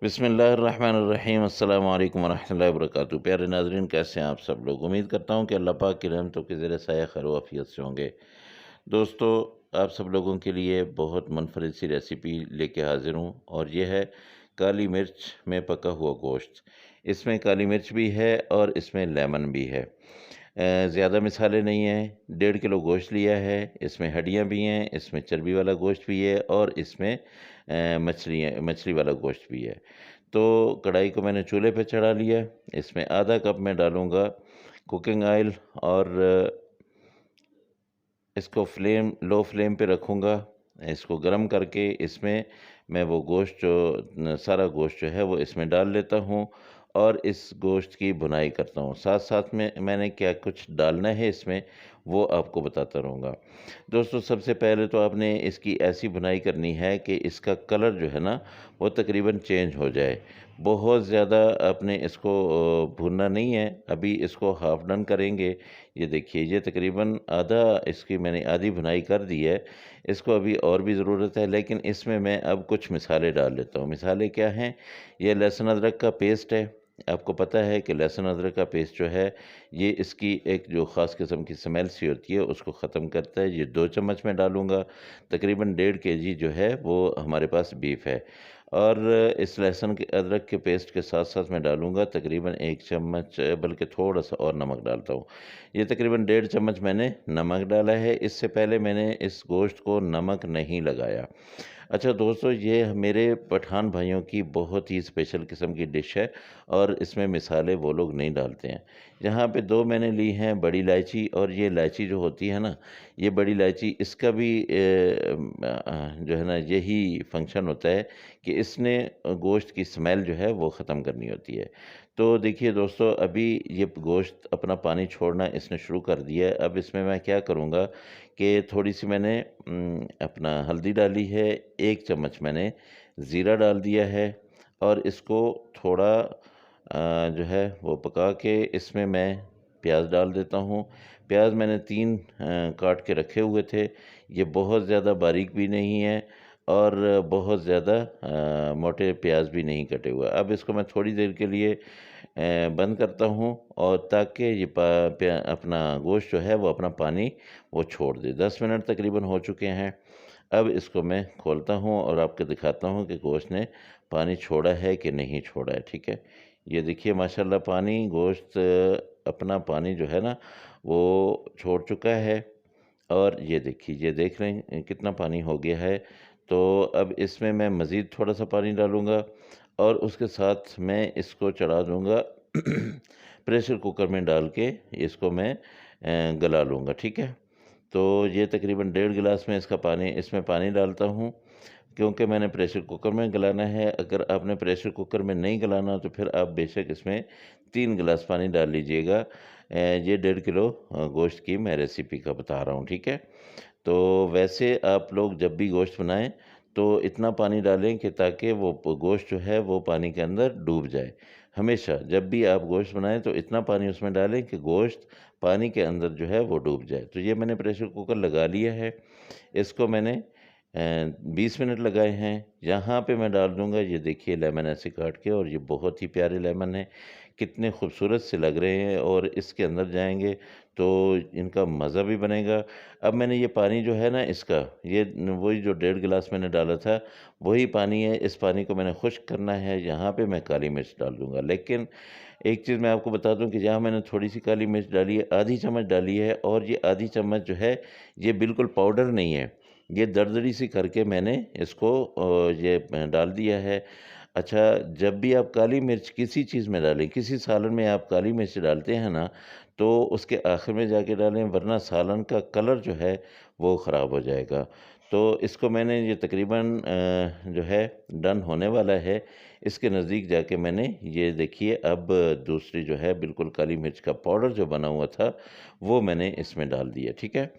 बिस्मिल्लाहिर्रहमानिर्रहीम अस्सलाम वालेकुम वरहमतुल्लाहि वबरकातुहू। प्यारे नाज़रीन, कैसे हैं आप सब लोग? उम्मीद करता हूँ कि अल्लाह पाक की रहमतों के ज़ेर साया खैर व आफ़ियत से होंगे। दोस्तों, आप सब लोगों के लिए बहुत मुनफ़रिद सी रेसिपी लेके हाज़िर हूँ और ये है काली मिर्च में पका हुआ गोश्त। इसमें काली मिर्च भी है और इसमें लेमन भी है। ज़्यादा मसाले नहीं हैं, 1.5 किलो गोश्त लिया है, इसमें हड्डियाँ भी हैं, इसमें चर्बी वाला गोश्त भी है और इसमें मछली वाला गोश्त भी है। तो कढ़ाई को मैंने चूल्हे पे चढ़ा लिया, इसमें आधा कप मैं डालूँगा कुकिंग ऑयल और इसको लो फ्लेम पे रखूँगा। इसको गरम करके इसमें मैं वो गोश्त सारा गोश्त जो है वो इसमें डाल लेता हूँ और इस गोश्त की भुनाई करता हूँ। साथ-साथ में मैंने क्या कुछ डालना है इसमें, वो आपको बताता रहूँगा। दोस्तों, सबसे पहले तो आपने इसकी ऐसी भुनाई करनी है कि इसका कलर जो है ना, वो तकरीबन चेंज हो जाए। बहुत ज़्यादा आपने इसको भूनना नहीं है, अभी इसको हाफ़ डन करेंगे। ये देखिए, ये तकरीबन इसकी मैंने आधी भुनाई कर दी है। इसको अभी और भी ज़रूरत है, लेकिन इसमें मैं अब कुछ मिसाले डाल लेता हूँ। मिसालें क्या हैं? ये लहसुन अदरक का पेस्ट है। आपको पता है कि लहसुन अदरक का पेस्ट जो है, ये इसकी एक जो ख़ास किस्म की स्मेल सी होती है, उसको ख़त्म करता है। ये 2 चम्मच मैं डालूँगा। तकरीबन 1.5 केजी जो है, वो हमारे पास बीफ है। और इस लहसुन के अदरक के पेस्ट के साथ-साथ मैं डालूँगा तकरीबन 1 चम्मच, बल्कि थोड़ा-सा और नमक डालता हूँ। ये तकरीबन 1.5 चम्मच मैंने नमक डाला है। इससे पहले मैंने इस गोश्त को नमक नहीं लगाया। अच्छा दोस्तों, ये मेरे पठान भाइयों की बहुत ही स्पेशल किस्म की डिश है और इसमें मिसाले वो लोग नहीं डालते हैं। यहाँ पे 2 मैंने ली हैं बड़ी इलायची, और ये इलायची जो होती है ना, ये बड़ी इलायची इसका भी जो है ना, यही फ़ंक्शन होता है कि इसने गोश्त की स्मेल जो है वो ख़त्म करनी होती है। तो देखिए दोस्तों, अभी ये गोश्त अपना पानी छोड़ना इसने शुरू कर दिया है। अब इसमें मैं क्या करूँगा कि थोड़ी-सी मैंने अपना हल्दी डाली है, 1 चम्मच मैंने ज़ीरा डाल दिया है और इसको थोड़ा जो है वो पका के इसमें मैं प्याज़ डाल देता हूँ। प्याज़ मैंने 3 काट के रखे हुए थे। ये बहुत ज़्यादा बारीक भी नहीं है और बहुत ज़्यादा मोटे प्याज़ भी नहीं कटे हुए। अब इसको मैं थोड़ी देर के लिए बंद करता हूँ और ताकि ये अपना गोश्त जो है वो अपना पानी वो छोड़ दे। 10 मिनट तकरीबन हो चुके हैं। अब इसको मैं खोलता हूँ और आपको दिखाता हूँ कि गोश्त ने पानी छोड़ा है कि नहीं छोड़ा है, ठीक है? ये देखिए, माशाल्लाह गोश्त अपना पानी जो है ना, वो छोड़ चुका है और ये देखिए, ये देख रहे हैं कितना पानी हो गया है। तो अब इसमें मैं मज़ीद थोड़ा-सा पानी डालूँगा और उसके साथ मैं इसको चढ़ा दूँगा प्रेशर कुकर में डाल के इसको मैं गला लूँगा, ठीक है? तो ये तकरीबन 1.5 गिलास में इसमें पानी डालता हूँ, क्योंकि मैंने प्रेशर कुकर में गलाना है। अगर आपने प्रेशर कुकर में नहीं गलाना, तो फिर आप बेशक इसमें 3 गिलास पानी डाल लीजिएगा। ये 1.5 किलो गोश्त की मैं रेसिपी का बता रहा हूँ, ठीक है? तो वैसे आप लोग जब भी गोश्त बनाएँ, तो इतना पानी डालें कि ताकि वो गोश्त जो है वो पानी के अंदर डूब जाए। हमेशा जब भी आप गोश्त बनाएँ, तो इतना पानी उसमें डालें कि गोश्त पानी के अंदर जो है वो डूब जाए। तो ये मैंने प्रेशर कुकर लगा लिया है। इसको मैंने 20 मिनट लगाए हैं। यहाँ पे मैं डाल दूँगा, ये देखिए, लेमन ऐसे काट के, और ये बहुत ही प्यारे लेमन हैं। कितने खूबसूरत से लग रहे हैं और इसके अंदर जाएँगे तो इनका मज़ा भी बनेगा। अब मैंने ये पानी जो है ना इसका, ये वही जो 1.5 गिलास मैंने डाला था, वही पानी है। इस पानी को मैंने खुश्क करना है। यहाँ पे मैं काली मिर्च डाल दूँगा। लेकिन एक चीज़ मैं आपको बता दूँ कि जहाँ मैंने थोड़ी-सी काली मिर्च डाली है, आधी चम्मच डाली है, और ये आधी चम्मच जो है, ये बिल्कुल पाउडर नहीं है। ये दरदरी सी करके मैंने इसको डाल दिया है। अच्छा, जब भी आप काली मिर्च किसी चीज़ में डालें, किसी सालन में आप काली मिर्च डालते हैं ना, तो उसके आखिर में जाके डालें, वरना सालन का कलर जो है वो ख़राब हो जाएगा। तो इसको मैंने ये तकरीबन जो है डन होने वाला है। इसके नज़दीक जाके मैंने ये देखिए, अब दूसरी जो है बिल्कुल काली मिर्च का पाउडर जो बना हुआ था, वो मैंने इसमें डाल दिया, ठीक है?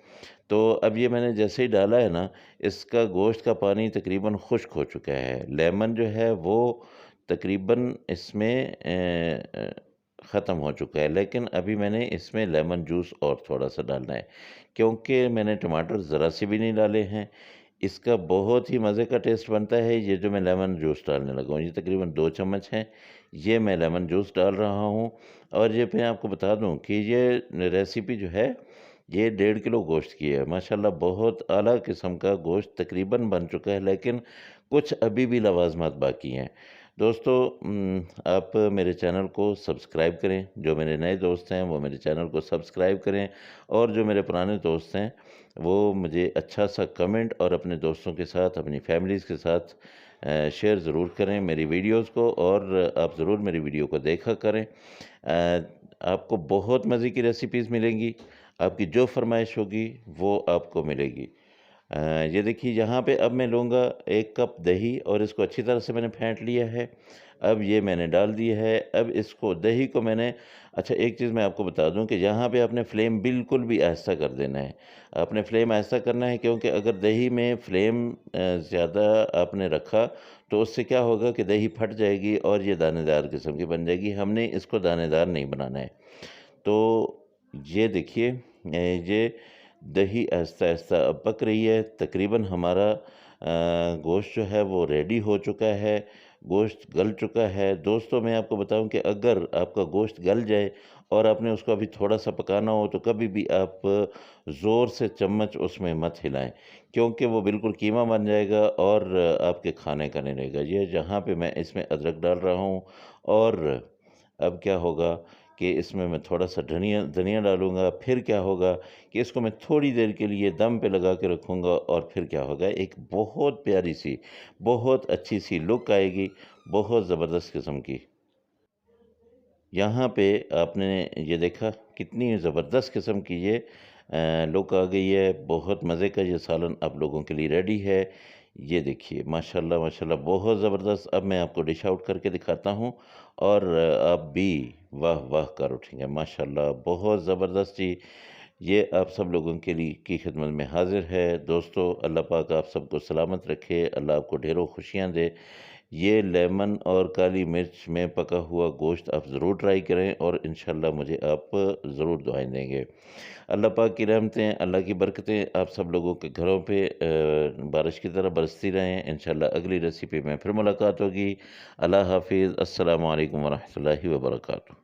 तो अब ये मैंने जैसे ही डाला है ना, इसका गोश्त का पानी तकरीबन खुश्क हो चुका है। लेमन जो है वो तकरीबन इसमें ख़त्म हो चुका है, लेकिन अभी मैंने इसमें लेमन जूस और थोड़ा-सा डालना है, क्योंकि मैंने टमाटर ज़रा से भी नहीं डाले हैं। इसका बहुत ही मज़े का टेस्ट बनता है। ये जो मैं लेमन जूस डालने लगा हूँ, ये तकरीबन 2 चम्मच हैं, ये मैं लेमन जूस डाल रहा हूँ। और ये मैं आपको बता दूँ कि ये रेसिपी जो है, ये 1.5 किलो गोश्त की है। माशाल्लाह बहुत आला किस्म का गोश्त तकरीबन बन चुका है, लेकिन कुछ अभी भी लवाज़मात बाकी हैं। दोस्तों, आप मेरे चैनल को सब्सक्राइब करें, जो मेरे नए दोस्त हैं वो मेरे चैनल को सब्सक्राइब करें, और जो मेरे पुराने दोस्त हैं वो मुझे अच्छा-सा कमेंट और अपने दोस्तों के साथ, अपनी फैमिलीज़ के साथ शेयर ज़रूर करें मेरी वीडियोज़ को, और आप ज़रूर मेरी वीडियो को देखा करें। आपको बहुत मज़े की रेसिपीज़ मिलेंगी, आपकी जो फ़रमाइश होगी वो आपको मिलेगी। अ, ये देखिए, यहाँ पे अब मैं लूँगा 1 कप दही, और इसको अच्छी तरह से मैंने फेंट लिया है। अब ये मैंने डाल दिया है। अब इसको, दही को मैंने, अच्छा एक चीज़ मैं आपको बता दूँ कि यहाँ पे आपने फ्लेम बिल्कुल भी आहिस्ता कर देना है। आपने फ्लेम आहिस्ता करना है, क्योंकि अगर दही में फ्लेम ज़्यादा आपने रखा तो उससे क्या होगा कि दही फट जाएगी और ये दानेदार किस्म की बन जाएगी। हमने इसको दानेदार नहीं बनाना है। तो ये देखिए, ये दही आहिस्ता-आहिस्ता अब पक रही है। तकरीबन हमारा गोश्त जो है वो रेडी हो चुका है, गोश्त गल चुका है। दोस्तों, मैं आपको बताऊँ कि अगर आपका गोश्त गल जाए और आपने उसको अभी थोड़ा-सा पकाना हो, तो कभी भी आप ज़ोर से चम्मच उसमें मत हिलाएँ, क्योंकि वो बिल्कुल कीमा बन जाएगा और आपके खाने का नहीं रहेगा। ये जहाँ पे मैं इसमें अदरक डाल रहा हूँ, और अब क्या होगा कि इसमें मैं थोड़ा-सा धनिया धनिया डालूँगा, फिर क्या होगा कि इसको मैं थोड़ी देर के लिए दम पे लगा के रखूँगा, और फिर क्या होगा, एक बहुत प्यारी-सी, बहुत अच्छी-सी लुक आएगी, बहुत ज़बरदस्त किस्म की। यहाँ पे आपने ये देखा, कितनी ज़बरदस्त किस्म की ये लुक आ गई है। बहुत मज़े का ये सालन आप लोगों के लिए रेडी है। ये देखिए, माशाल्लाह माशाल्लाह बहुत ज़बरदस्त। अब मैं आपको डिश आउट करके दिखाता हूँ, और आप भी वाह वाह कर उठेंगे। माशाल्लाह बहुत ज़बरदस्त जी। ये आप सब लोगों के लिए की खिदमत में हाज़िर है। दोस्तों, अल्लाह पाक आप सबको सलामत रखे, अल्लाह आपको ढेरों खुशियाँ दे। ये लेमन और काली मिर्च में पका हुआ गोश्त आप ज़रूर ट्राई करें, और इंशाल्लाह मुझे आप ज़रूर दुआएँ देंगे। अल्लाह पाक की रहमतें, अल्लाह की बरकतें आप सब लोगों के घरों पे बारिश की तरह बरसती रहें। इंशाल्लाह अगली रेसिपी में फिर मुलाकात होगी। अल्लाह हाफ़िज़। अस्सलामु अलैकुम व रहमतुल्लाहि व बरकातुहू।